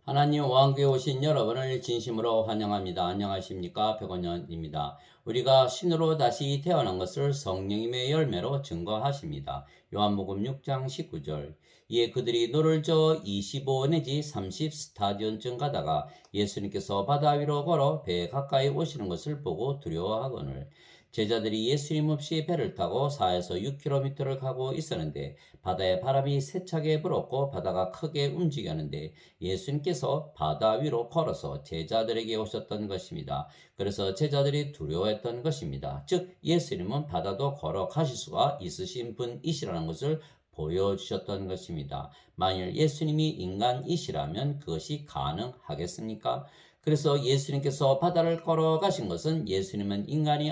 하나님 왕국에 오신 여러분을 진심으로 환영합니다. 안녕하십니까? 백원현입니다. 우리가 신으로 다시 태어난 것을 성령님의 열매로 증거하십니다. 요한복음 6장 19절. 이에 그들이 노를 저어 25 내지 30 스타디온쯤 가다가 예수님께서 바다 위로 걸어 배에 가까이 오시는 것을 보고 두려워하거늘. 제자들이 예수님 없이 배를 타고 4에서 6km를 가고 있었는데 바다에 바람이 세차게 불었고 바다가 크게 움직였는데 예수님께서 바다 위로 걸어서 제자들에게 오셨던 것입니다. 그래서 제자들이 두려워했던 것입니다. 즉 예수님은 바다도 걸어 가실 수가 있으신 분이시라는 것을 보여주셨던 것입니다. 만일 예수님이 인간이시라면 그것이 가능하겠습니까? 그래서 예수님께서 바다를 걸어가신 것은 예수님은 인간이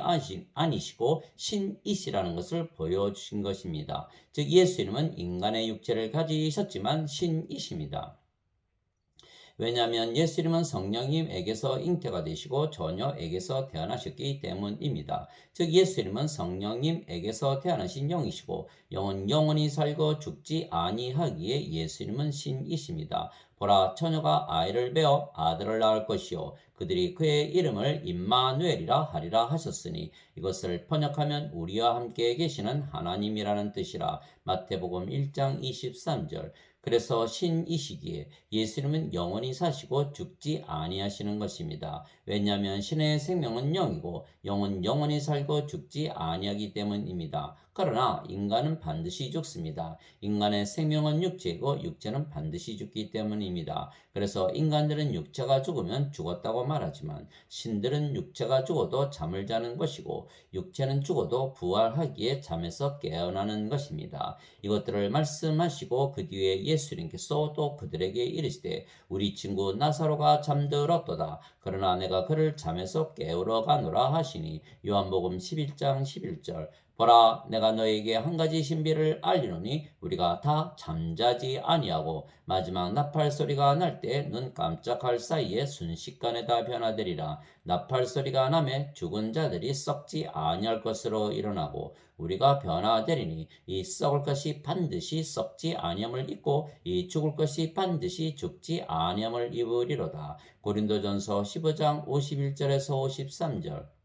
아니시고 신이시라는 것을 보여주신 것입니다. 즉 예수님은 인간의 육체를 가지셨지만 신이십니다. 왜냐하면 예수님은 성령님에게서 잉태가 되시고 처녀에게서 태어나셨기 때문입니다. 즉 예수님은 성령님에게서 태어나신 영이시고 영은 영원히 살고 죽지 아니하기에 예수님은 신이십니다. 보라, 처녀가 아이를 베어 아들을 낳을 것이요 그들이 그의 이름을 임마누엘이라 하리라 하셨으니 이것을 번역하면 우리와 함께 계시는 하나님이라는 뜻이라. 마태복음 1장 23절. 그래서 신이시기에 예수님은 영원히 사시고 죽지 아니하시는 것입니다. 왜냐하면 신의 생명은 영이고 영은 영원히 살고 죽지 아니하기 때문입니다. 그러나 인간은 반드시 죽습니다. 인간의 생명은 육체이고 육체는 반드시 죽기 때문입니다. 그래서 인간들은 육체가 죽으면 죽었다고 말하지만 신들은 육체가 죽어도 잠을 자는 것이고 육체는 죽어도 부활하기에 잠에서 깨어나는 것입니다. 이것들을 말씀하시고 그 뒤에 예수님께서 또 그들에게 이르시되 우리 친구 나사로가 잠들었도다. 그러나 내가 그를 잠에서 깨우러 가노라 하시니 요한복음 11장 11절. 보라, 내가 너에게 한 가지 신비를 알리노니 우리가 다 잠자지 아니하고 마지막 나팔 소리가 날 때 눈 깜짝할 사이에 순식간에 다 변화되리라. 나팔 소리가 나매 죽은 자들이 썩지 아니할 것으로 일어나고 우리가 변화되리니 이 썩을 것이 반드시 썩지 아니함을 입고 이 죽을 것이 반드시 죽지 아니함을 입으리로다. 고린도전서 15장 51절에서 53절.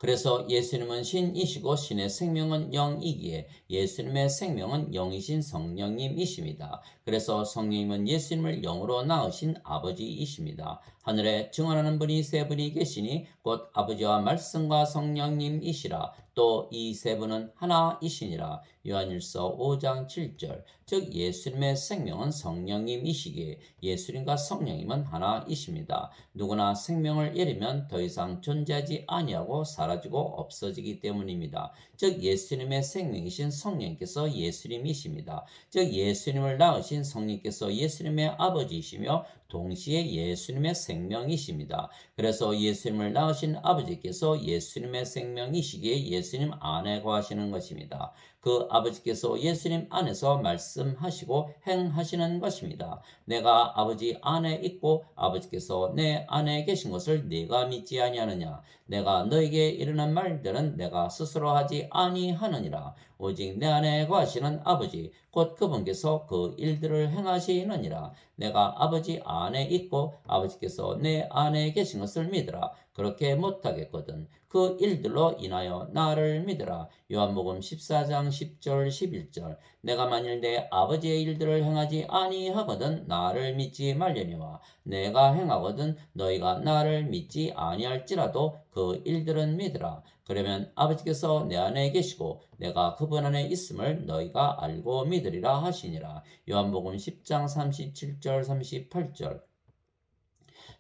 그래서 예수님은 신이시고 신의 생명은 영이기에 예수님의 생명은 영이신 성령님이십니다. 그래서 성령님은 예수님을 영으로 낳으신 아버지이십니다. 하늘에 증언하는 분이 세 분이 계시니 곧 아버지와 말씀과 성령님이시라. 또 이 세 분은 하나이시니라. 요한일서 5장 7절. 즉 예수님의 생명은 성령님이시기에 예수님과 성령님은 하나이십니다. 누구나 생명을 잃으면 더 이상 존재하지 아니하고 사라지고 없어지기 때문입니다. 즉 예수님의 생명이신 성령님께서 예수님이십니다. 즉 예수님을 낳으신 성령님께서 예수님의 아버지이시며 동시에 예수님의 생명이십니다. 그래서 예수님을 낳으신 아버지께서 예수님의 생명이시기에 예수님 안에 거하시는 것입니다. 그 아버지께서 예수님 안에서 말씀하시고 행하시는 것입니다. 내가 아버지 안에 있고 아버지께서 내 안에 계신 것을 네가 믿지 아니하느냐? 내가 너에게 이르는 말들은 내가 스스로 하지 아니하느니라. 오직 내 안에 거하시는 아버지 곧 그분께서 그 일들을 행하시느니라. 내가 아버지 안에 있고 아버지께서 내 안에 계신 것을 믿으라. 그렇게 못하겠거든. 그 일들로 인하여 나를 믿으라. 요한복음 14장 10절 11절. 내가 만일 내 아버지의 일들을 행하지 아니하거든 나를 믿지 말려니와 내가 행하거든 너희가 나를 믿지 아니할지라도 그 일들은 믿으라. 그러면 아버지께서 내 안에 계시고 내가 그분 안에 있음을 너희가 알고 믿으리라 하시니라. 요한복음 10장 37절 38절.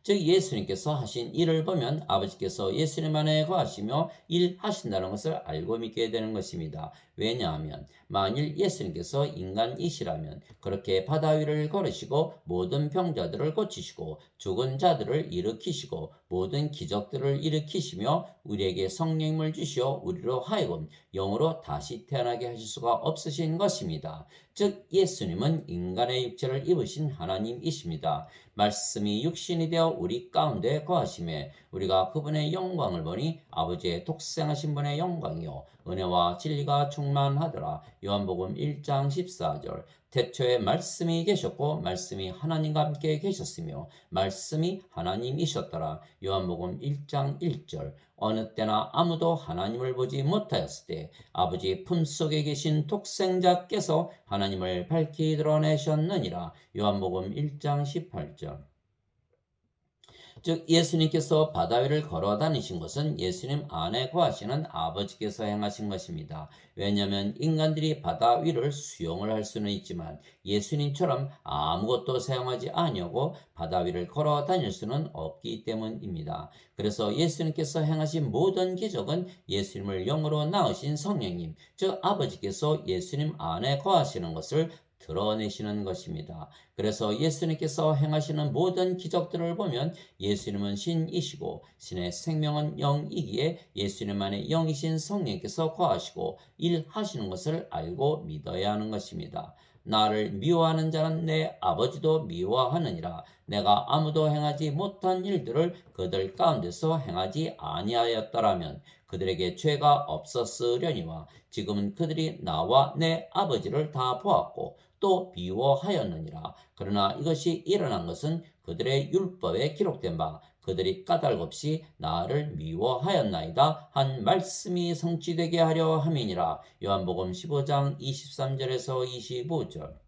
즉 예수님께서 하신 일을 보면 아버지께서 예수님 안에 거하시며 일하신다는 것을 알고 믿게 되는 것입니다. 왜냐하면 만일 예수님께서 인간이시라면 그렇게 바다 위를 걸으시고 모든 병자들을 고치시고 죽은 자들을 일으키시고 모든 기적들을 일으키시며 우리에게 성령님을 주시어 우리로 하여금 영으로 다시 태어나게 하실 수가 없으신 것입니다. 즉 예수님은 인간의 육체를 입으신 하나님이십니다. 말씀이 육신이 되어 우리 가운데 거하심에 우리가 그분의 영광을 보니 아버지의 독생하신 분의 영광이요 은혜와 진리가 충만하더라. 요한복음 1장 14절. 태초에 말씀이 계셨고 말씀이 하나님과 함께 계셨으며 말씀이 하나님이셨더라. 요한복음 1장 1절. 어느 때나 아무도 하나님을 보지 못하였을 때 아버지 품속에 계신 독생자께서 하나님을 밝히 드러내셨느니라. 요한복음 1장 18절. 즉 예수님께서 바다 위를 걸어 다니신 것은 예수님 안에 거하시는 아버지께서 행하신 것입니다. 왜냐하면 인간들이 바다 위를 수영을 할 수는 있지만 예수님처럼 아무것도 사용하지 아니하고 바다 위를 걸어 다닐 수는 없기 때문입니다. 그래서 예수님께서 행하신 모든 기적은 예수님을 영으로 낳으신 성령님, 즉 아버지께서 예수님 안에 거하시는 것을 드러내시는 것입니다. 그래서 예수님께서 행하시는 모든 기적들을 보면 예수님은 신이시고 신의 생명은 영이기에 예수님 안에 영이신 성령께서 거하시고 일하시는 것을 알고 믿어야 하는 것입니다. 나를 미워하는 자는 내 아버지도 미워하느니라. 내가 아무도 행하지 못한 일들을 그들 가운데서 행하지 아니하였더라면 그들에게 죄가 없었으려니와 지금은 그들이 나와 내 아버지를 다 보았고 또 미워하였느니라. 그러나 이것이 일어난 것은 그들의 율법에 기록된 바 그들이 까닭 없이 나를 미워하였나이다 한 말씀이 성취되게 하려 함이니라. 요한복음 15장 23절에서 25절.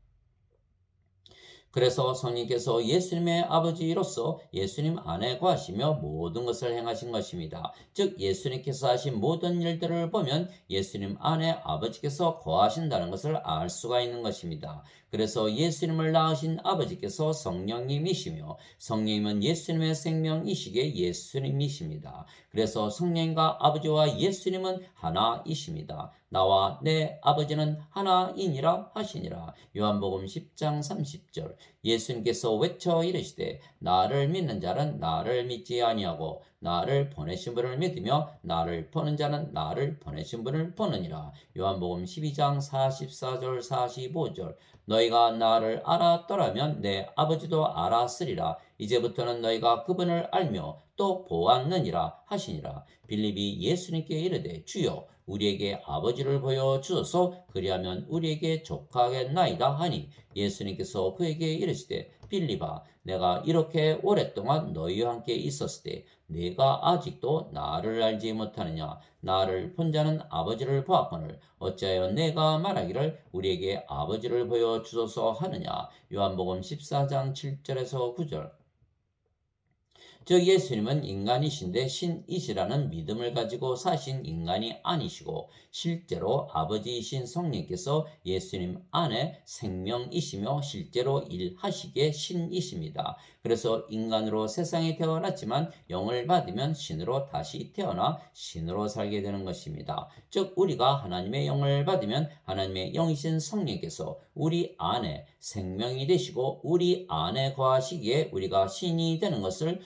그래서 성령께서 예수님의 아버지로서 예수님 안에 거하시며 모든 것을 행하신 것입니다. 즉 예수님께서 하신 모든 일들을 보면 예수님 안에 아버지께서 거하신다는 것을 알 수가 있는 것입니다. 그래서 예수님을 낳으신 아버지께서 성령님이시며 성령님은 예수님의 생명이시기에 예수님이십니다. 그래서 성령과 아버지와 예수님은 하나이십니다. 나와 내 아버지는 하나이니라 하시니라. 요한복음 10장 30절. 예수님께서 외쳐 이르시되 나를 믿는 자는 나를 믿지 아니하고 나를 보내신 분을 믿으며 나를 보는 자는 나를 보내신 분을 보느니라. 요한복음 12장 44절 45절. 너희가 나를 알았더라면 내 아버지도 알았으리라. 이제부터는 너희가 그분을 알며 또 보았느니라 하시니라. 빌립이 예수님께 이르되 주여 우리에게 아버지를 보여 주소서 그리하면 우리에게 족하겠나이다 하니 예수님께서 그에게 이르시되 빌립아 내가 이렇게 오랫동안 너희와 함께 있었을 때 네가 아직도 나를 알지 못하느냐. 나를 본 자는 아버지를 보았거늘 어찌하여 내가 말하기를 우리에게 아버지를 보여 주소서 하느냐. 요한복음 14장 7절에서 9절. 즉 예수님은 인간이신데 신이시라는 믿음을 가지고 사신 인간이 아니시고 실제로 아버지이신 성령께서 예수님 안에 생명이시며 실제로 일하시기에 신이십니다. 그래서 인간으로 세상에 태어났지만 영을 받으면 신으로 다시 태어나 신으로 살게 되는 것입니다. 즉 우리가 하나님의 영을 받으면 하나님의 영이신 성령께서 우리 안에 생명이 되시고 우리 안에 거하시기에 우리가 신이 되는 것은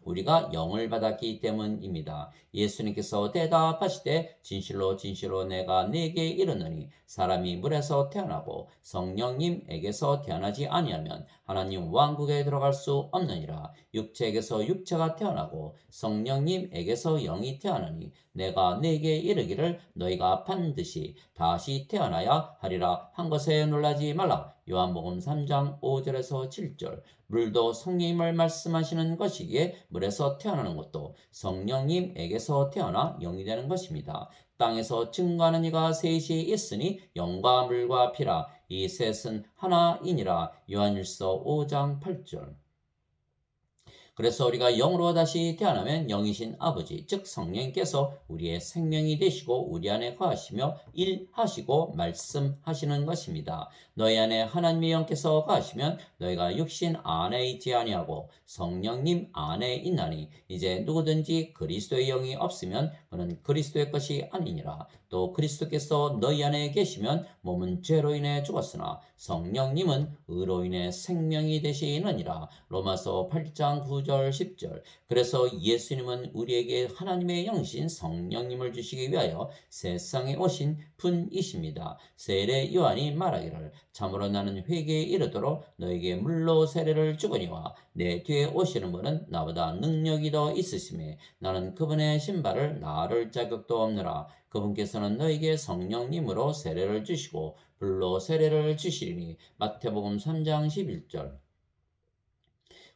우리가 영을 받았기 때문입니다. 예수님께서 대답하시되 진실로 진실로 내가 네게 이르노니 사람이 물에서 태어나고 성령님에게서 태어나지 아니하면 하나님 왕국에 들어갈 수 없느니라. 육체에게서 육체가 태어나고 성령님에게서 영이 태어나니 내가 네게 이르기를 너희가 반드시 다시 태어나야 하리라 한 것에 놀라지 말라. 요한복음 3장 5절에서 7절. 물도 성령님을 말씀하시는 것이기에 물에서 태어나는 것도 성령님에게서 태어나 영이 되는 것입니다. 땅에서 증거하는 이가 셋이 있으니 영과 물과 피라. 이 셋은 하나이니라. 요한일서 5장 8절. 그래서 우리가 영으로 다시 태어나면 영이신 아버지 즉 성령께서 우리의 생명이 되시고 우리 안에 거하시며 일하시고 말씀하시는 것입니다. 너희 안에 하나님의 영께서 거하시면 너희가 육신 안에 있지 아니하고 성령님 안에 있나니 이제 누구든지 그리스도의 영이 없으면 그는 그리스도의 것이 아니니라. 또 그리스도께서 너희 안에 계시면 몸은 죄로 인해 죽었으나 성령님은 의로 인해 생명이 되시느니라. 로마서 8장 9절 10절. 그래서 예수님은 우리에게 하나님의 영신 성령님을 주시기 위하여 세상에 오신 분이십니다. 세례 요한이 말하기를 참으로 나는 회개에 이르도록 너에게 물로 세례를 주거니와 내 뒤에 오시는 분은 나보다 능력이 더 있으심에 나는 그분의 신발을 나를 자격도 없느라. 그분께서는 너에게 성령님으로 세례를 주시고 불로 세례를 주시리니 마태복음 3장 11절.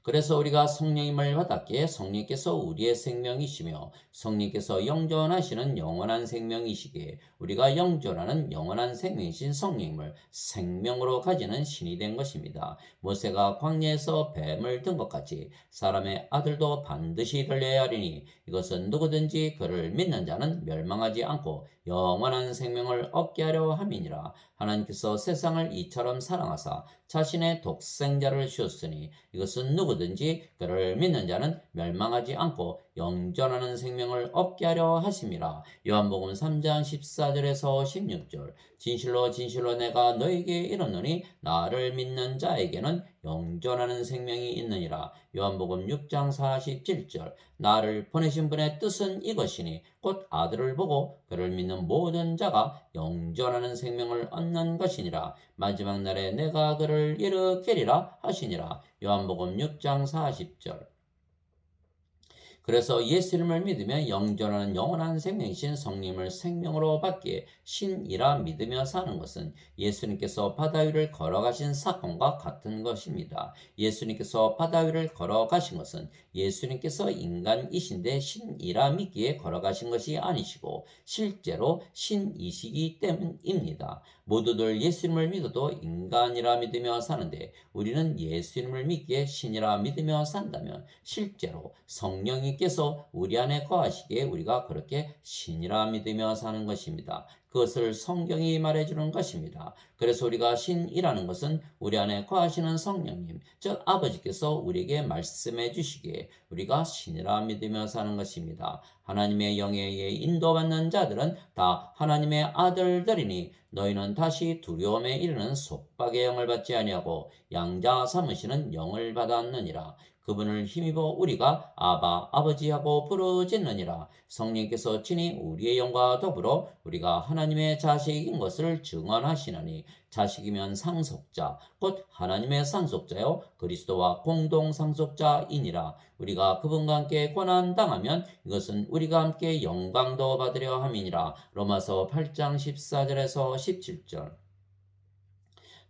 그래서 우리가 성령님을 받았기에 성령께서 우리의 생명이시며 성령께서 영존하시는 영원한 생명이시기에 우리가 영존하는 영원한 생명이신 성령님을 생명으로 가지는 신이 된 것입니다. 모세가 광야에서 뱀을 든 것 같이 사람의 아들도 반드시 들려야 하리니 이것은 누구든지 그를 믿는 자는 멸망하지 않고 영원한 생명을 얻게 하려 함이니라. 하나님께서 세상을 이처럼 사랑하사 자신의 독생자를 주었으니 이것은 누구든지 그를 믿는 자는 멸망하지 않고 영존하는 생명을 얻게 하려 하심이라. 요한복음 3장 14절에서 16절. 진실로 진실로 내가 너에게 이르노니 나를 믿는 자에게는 영존하는 생명이 있느니라. 요한복음 6장 47절. 나를 보내신 분의 뜻은 이것이니 곧 아들을 보고 그를 믿는 모든 자가 영존하는 생명을 얻는 것이니라. 마지막 날에 내가 그를 일으키리라 하시니라. 요한복음 6장 40절. 그래서 예수님을 믿으며 영존하는 영원한 생명이신 성령을 생명으로 받기에 신이라 믿으며 사는 것은 예수님께서 바다 위를 걸어가신 사건과 같은 것입니다. 예수님께서 바다 위를 걸어가신 것은 예수님께서 인간이신데 신이라 믿기에 걸어가신 것이 아니시고 실제로 신이시기 때문입니다. 모두들 예수님을 믿어도 인간이라 믿으며 사는데 우리는 예수님을 믿기에 신이라 믿으며 산다면 실제로 성령님께서 우리 안에 거하시기에 우리가 그렇게 신이라 믿으며 사는 것입니다. 그것을 성경이 말해주는 것입니다. 그래서 우리가 신이라는 것은 우리 안에 거하시는 성령님, 즉 아버지께서 우리에게 말씀해 주시기에 우리가 신이라 믿으며 사는 것입니다. 하나님의 영에 의해 인도받는 자들은 다 하나님의 아들들이니 너희는 다시 두려움에 이르는 속박의 영을 받지 아니하고 양자 삼으시는 영을 받았느니라. 그분을 힘입어 우리가 아바 아버지하고 부르짖느니라. 성령께서 친히 우리의 영과 더불어 우리가 하나님의 자식인 것을 증언하시나니 자식이면 상속자 곧 하나님의 상속자요 그리스도와 공동 상속자이니라. 우리가 그분과 함께 고난 당하면 이것은 우리가 함께 영광도 받으려 함이니라. 로마서 8장 14절에서 17절.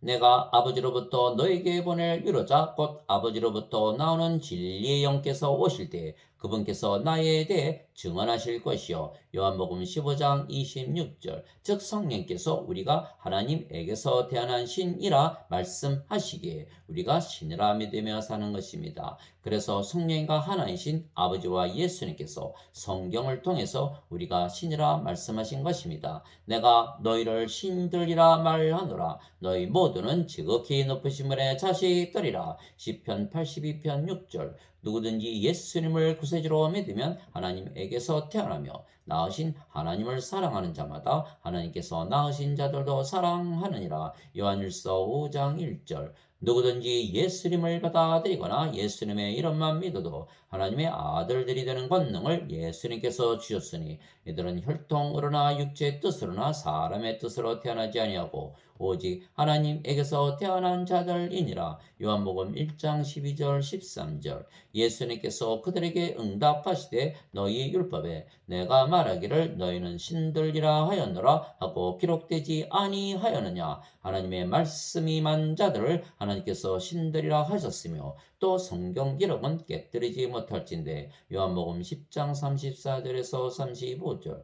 내가 아버지로부터 너에게 보낼 위로자 곧 아버지로부터 나오는 진리의 영께서 오실 때 그분께서 나에 대해 증언하실 것이요. 요한복음 15장 26절. 즉 성령께서 우리가 하나님에게서 태어난 신이라 말씀하시기에 우리가 신이라 믿으며 사는 것입니다. 그래서 성령과 하나이신 아버지와 예수님께서 성경을 통해서 우리가 신이라 말씀하신 것입니다. 내가 너희를 신들이라 말하노라. 너희 모두는 지극히 높으신 분의 자식들이라. 시편 82편 6절. 누구든지 예수님을 구세주로 믿으면 하나님에게서 태어나며 낳으신 하나님을 사랑하는 자마다 하나님께서 낳으신 자들도 사랑하느니라. 요한일서 5장 1절. 누구든지 예수님을 받아들이거나 예수님의 이름만 믿어도 하나님의 아들들이 되는 권능을 예수님께서 주셨으니 이들은 혈통으로나 육체의 뜻으로나 사람의 뜻으로 태어나지 아니하고 오직 하나님에게서 태어난 자들이니라. 요한복음 1장 12절 13절. 예수님께서 그들에게 응답하시되 너희 율법에 내가 말하기를 너희는 신들이라 하였노라 하고 기록되지 아니하였느냐. 하나님의 말씀이 만 자들을 하나님께서 신들이라 하셨으며 또 성경 기록은 깨뜨리지 못할진대. 요한복음 10장 34절에서 35절.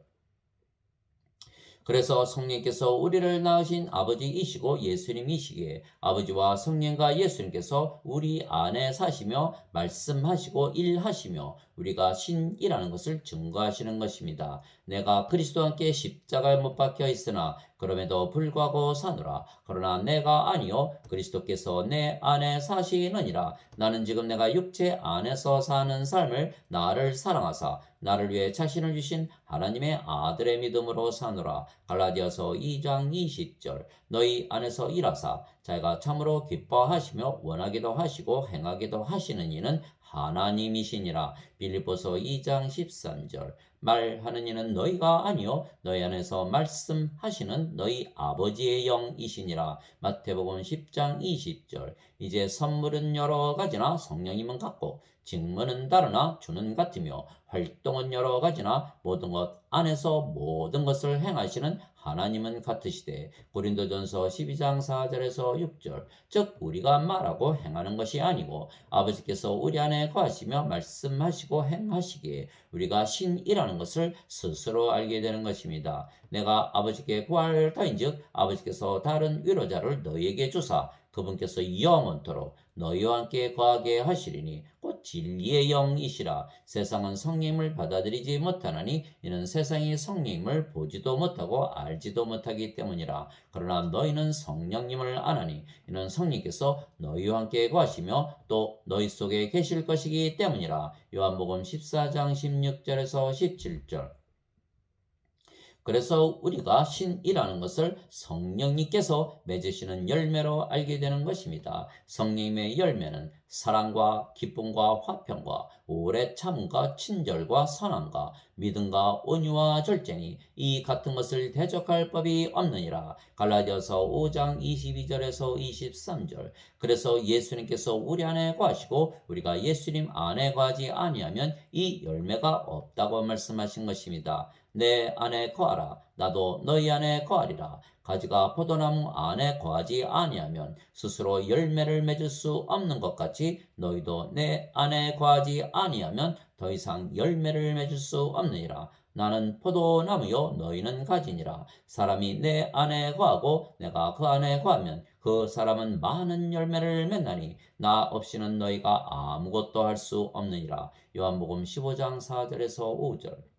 그래서 성령께서 우리를 낳으신 아버지이시고 예수님이시기에 아버지와 성령과 예수님께서 우리 안에 사시며 말씀하시고 일하시며 우리가 신이라는 것을 증거하시는 것입니다. 내가 그리스도와 함께 십자가에 못 박혀 있으나 그럼에도 불구하고 사노라. 그러나 내가 아니요 그리스도께서 내 안에 사시느니라. 나는 지금 내가 육체 안에서 사는 삶을 나를 사랑하사 나를 위해 자신을 주신 하나님의 아들의 믿음으로 사노라. 갈라디아서 2장 20절. 너희 안에서 일하사 자기가 참으로 기뻐하시며 원하기도 하시고 행하기도 하시는 이는 하나님이시니라. 빌립보서 2장 13절. 말하는 이는 너희가 아니요 너희 안에서 말씀하시는 너희 아버지의 영이시니라. 마태복음 10장 20절. 이제 선물은 여러 가지나 성령님은 같고 직무는 다르나 주는 같으며 활동은 여러 가지나 모든 것 안에서 모든 것을 행하시는 하나님은 같으시되 고린도전서 12장 4절에서 6절 즉 우리가 말하고 행하는 것이 아니고 아버지께서 우리 안에 거하시며 말씀하시고 행하시기에 우리가 신이라는 것을 스스로 알게 되는 것입니다. 내가 아버지께 구할 터인즉 아버지께서 다른 위로자를 너희에게 주사 그분께서 영원토록 너희와 함께 거하게 하시리니 곧 진리의 영이시라. 세상은 성령을 받아들이지 못하나니 이는 세상이 성령을 보지도 못하고 알지도 못하기 때문이라. 그러나 너희는 성령님을 아나니 이는 성령께서 너희와 함께 거하시며 또 너희 속에 계실 것이기 때문이라. 요한복음 14장 16절에서 17절. 그래서 우리가 신이라는 것을 성령님께서 맺으시는 열매로 알게 되는 것입니다. 성령님의 열매는 사랑과 기쁨과 화평과 오래 참음과 친절과 선함과 믿음과 온유와 절제니 이 같은 것을 대적할 법이 없느니라. 갈라디아서 5장 22절에서 23절. 그래서 예수님께서 우리 안에 거하시고 우리가 예수님 안에 거하지 아니하면 이 열매가 없다고 말씀하신 것입니다. 내 안에 거하라. 나도 너희 안에 거하리라. 가지가 포도나무 안에 거하지 아니하면 스스로 열매를 맺을 수 없는 것 같이 너희도 내 안에 거하지 아니하면 더 이상 열매를 맺을 수 없느니라. 나는 포도나무요 너희는 가지니라. 사람이 내 안에 거하고 내가 그 안에 거하면 그 사람은 많은 열매를 맺나니 나 없이는 너희가 아무것도 할 수 없느니라. 요한복음 15장 4절에서 5절.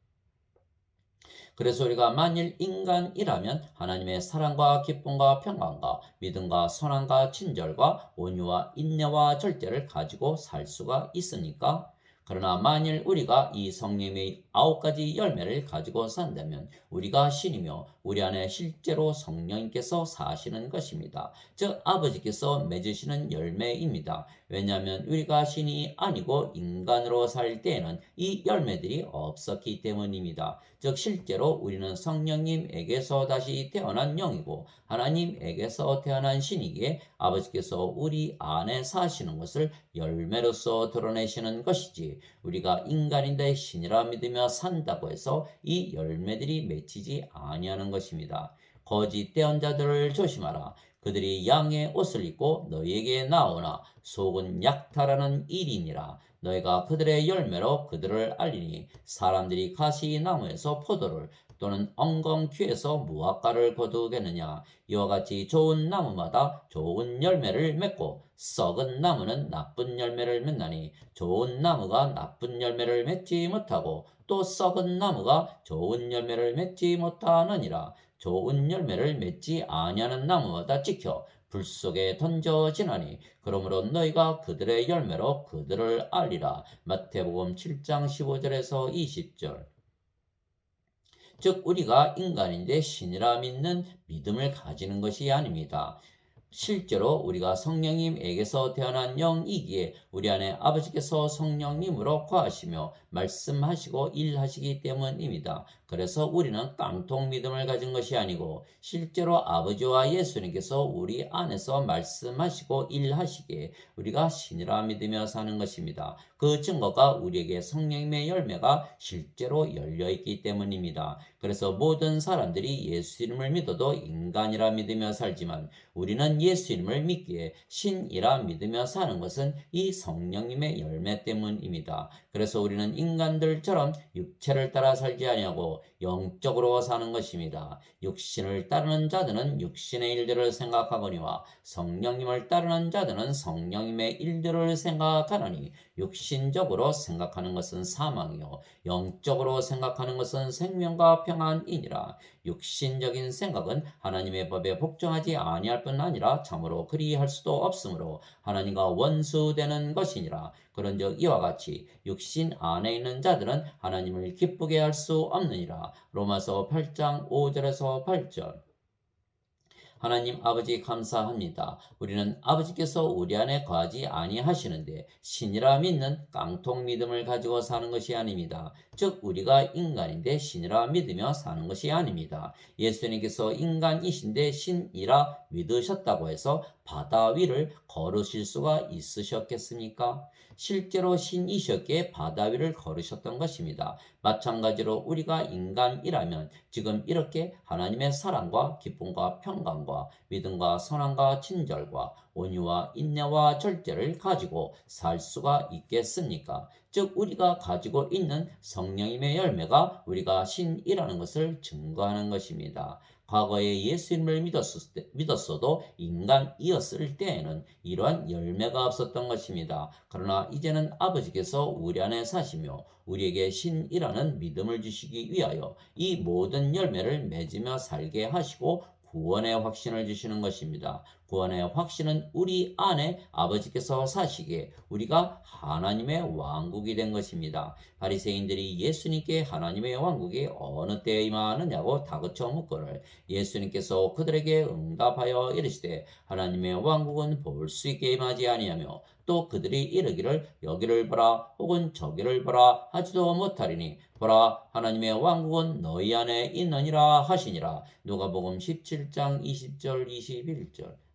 그래서 우리가 만일 인간이라면 하나님의 사랑과 기쁨과 평강과 믿음과 선함과 친절과 온유와 인내와 절제를 가지고 살 수가 있으니까. 그러나 만일 우리가 이 성령의 9가지 열매를 가지고 산다면 우리가 신이며 우리 안에 실제로 성령님께서 사시는 것입니다. 즉 아버지께서 맺으시는 열매입니다. 왜냐하면 우리가 신이 아니고 인간으로 살 때에는 이 열매들이 없었기 때문입니다. 즉 실제로 우리는 성령님에게서 다시 태어난 영이고 하나님에게서 태어난 신이기에 아버지께서 우리 안에 사시는 것을 열매로서 드러내시는 것이지 우리가 인간인데 신이라 믿으며 산다고 해서 이 열매들이 맺히지 아니하는 것입니다. 거짓 대언자들을 조심하라. 그들이 양의 옷을 입고 너희에게 나오나 속은 약탈하는 일이니라. 너희가 그들의 열매로 그들을 알리니 사람들이 가시나무에서 포도를 또는 엉겅퀴에서 무화과를 거두겠느냐. 이와 같이 좋은 나무마다 좋은 열매를 맺고 썩은 나무는 나쁜 열매를 맺나니 좋은 나무가 나쁜 열매를 맺지 못하고 또 썩은 나무가 좋은 열매를 맺지 못하느니라. 좋은 열매를 맺지 아니하는 나무마다 찍혀 불 속에 던져지나니 그러므로 너희가 그들의 열매로 그들을 알리라. 마태복음 7장 15절에서 20절. 즉 우리가 인간인데 신이라 믿는 믿음을 가지는 것이 아닙니다. 실제로 우리가 성령님에게서 태어난 영이기에 우리 안에 아버지께서 성령님으로 거하시며 말씀하시고 일하시기 때문입니다. 그래서 우리는 깡통 믿음을 가진 것이 아니고 실제로 아버지와 예수님께서 우리 안에서 말씀하시고 일하시기에 우리가 신이라 믿으며 사는 것입니다. 그 증거가 우리에게 성령님의 열매가 실제로 열려있기 때문입니다. 그래서 모든 사람들이 예수님을 믿어도 인간이라 믿으며 살지만 우리는 예수님을 믿기에 신이라 믿으며 사는 것은 이 성령님의 열매 때문입니다. 그래서 우리는 인간들처럼 육체를 따라 살지 아니하고 영적으로 사는 것입니다. 육신을 따르는 자들은 육신의 일들을 생각하거니와 성령님을 따르는 자들은 성령님의 일들을 생각하느니 육신적으로 생각하는 것은 사망이요 영적으로 생각하는 것은 생명과 평안이니라. 육신적인 생각은 하나님의 법에 복종하지 아니할 뿐 아니라 참으로 그리할 수도 없으므로 하나님과 원수되는 것이니라. 그런즉 이와 같이 육신 안에 있는 자들은 하나님을 기쁘게 할 수 없느니라. 로마서 8장 5절에서 8절. 하나님 아버지 감사합니다. 우리는 아버지께서 우리 안에 거하지 아니하시는데 신이라 믿는 깡통 믿음을 가지고 사는 것이 아닙니다. 즉 우리가 인간인데 신이라 믿으며 사는 것이 아닙니다. 예수님께서 인간이신데 신이라 믿으셨다고 해서 바다 위를 걸으실 수가 있으셨겠습니까? 실제로 신이셨기에 바다 위를 걸으셨던 것입니다. 마찬가지로 우리가 인간이라면 지금 이렇게 하나님의 사랑과 기쁨과 평강과 믿음과 선함과 친절과 온유와 인내와 절제를 가지고 살 수가 있겠습니까? 즉 우리가 가지고 있는 성령님의 열매가 우리가 신이라는 것을 증거하는 것입니다. 과거에 예수님을 믿었어도 인간이었을 때에는 이러한 열매가 없었던 것입니다. 그러나 이제는 아버지께서 우리 안에 사시며 우리에게 신이라는 믿음을 주시기 위하여 이 모든 열매를 맺으며 살게 하시고 구원의 확신을 주시는 것입니다. 구원의 확신은 우리 안에 아버지께서 사시기에 우리가 하나님의 왕국이 된 것입니다. 바리새인들이 예수님께 하나님의 왕국이 어느 때에 임하느냐고 다그쳐 묻거늘 예수님께서 그들에게 응답하여 이르시되 하나님의 왕국은 볼 수 있게 임하지 아니하며 또 그들이 이르기를 여기를 보라 혹은 저기를 보라 하지도 못하리니 보라 하나님의 왕국은 너희 안에 있느니라 하시니라. 누가복음 17장 20절 21절.